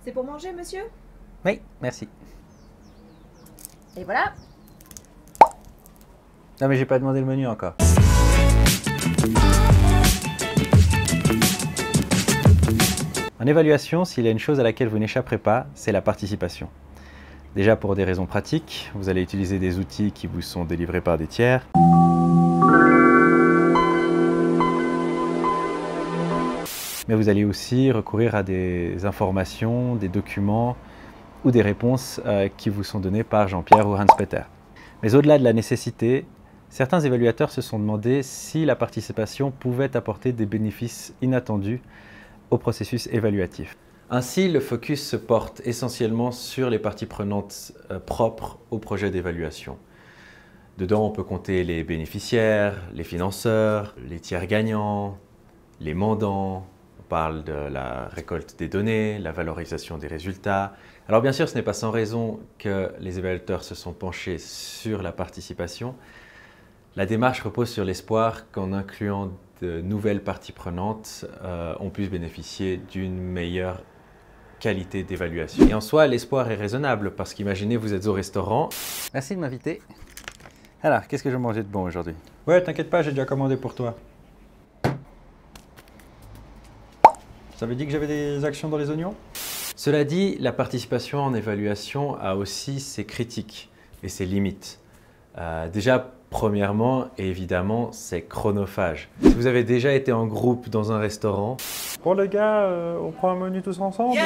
C'est pour manger, monsieur? Oui, merci. Et voilà. Non mais j'ai pas demandé le menu encore. En évaluation, s'il y a une chose à laquelle vous n'échapperez pas, c'est la participation. Déjà pour des raisons pratiques, vous allez utiliser des outils qui vous sont délivrés par des tiers. Mais vous allez aussi recourir à des informations, des documents ou des réponses qui vous sont données par Jean-Pierre ou Hans-Peter. Mais au-delà de la nécessité, certains évaluateurs se sont demandé si la participation pouvait apporter des bénéfices inattendus au processus évaluatif. Ainsi, le focus se porte essentiellement sur les parties prenantes propres au projet d'évaluation. Dedans, on peut compter les bénéficiaires, les financeurs, les tiers gagnants, les mandants. On parle de la récolte des données, la valorisation des résultats. Alors bien sûr, ce n'est pas sans raison que les évaluateurs se sont penchés sur la participation. La démarche repose sur l'espoir qu'en incluant de nouvelles parties prenantes, on puisse bénéficier d'une meilleure qualité d'évaluation. Et en soi, l'espoir est raisonnable parce qu'imaginez, vous êtes au restaurant. Merci de m'inviter. Alors, qu'est-ce que je vais manger de bon aujourd'hui? Ouais, t'inquiète pas, j'ai déjà commandé pour toi. Ça veut dire que j'avais des actions dans les oignons? Cela dit, la participation en évaluation a aussi ses critiques et ses limites. Déjà, premièrement, et évidemment, c'est chronophage. Si vous avez déjà été en groupe dans un restaurant... Bon les gars, on prend un menu tous ensemble?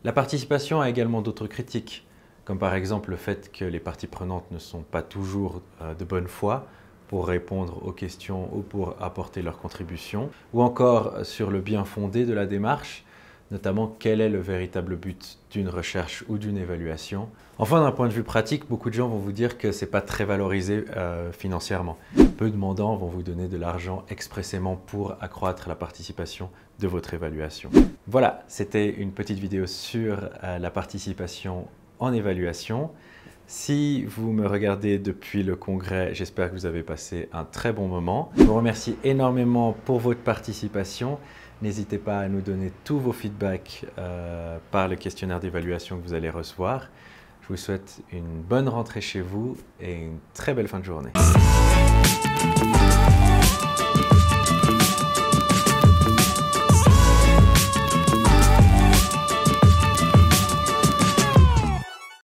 La participation a également d'autres critiques, comme par exemple le fait que les parties prenantes ne sont pas toujours de bonne foi pour répondre aux questions ou pour apporter leur contribution, ou encore sur le bien fondé de la démarche, notamment quel est le véritable but d'une recherche ou d'une évaluation. Enfin, d'un point de vue pratique, beaucoup de gens vont vous dire que ce n'est pas très valorisé financièrement. Peu de mandants vont vous donner de l'argent expressément pour accroître la participation de votre évaluation. Voilà, c'était une petite vidéo sur la participation en évaluation. Si vous me regardez depuis le congrès, j'espère que vous avez passé un très bon moment. Je vous remercie énormément pour votre participation. N'hésitez pas à nous donner tous vos feedbacks par le questionnaire d'évaluation que vous allez recevoir. Je vous souhaite une bonne rentrée chez vous et une très belle fin de journée.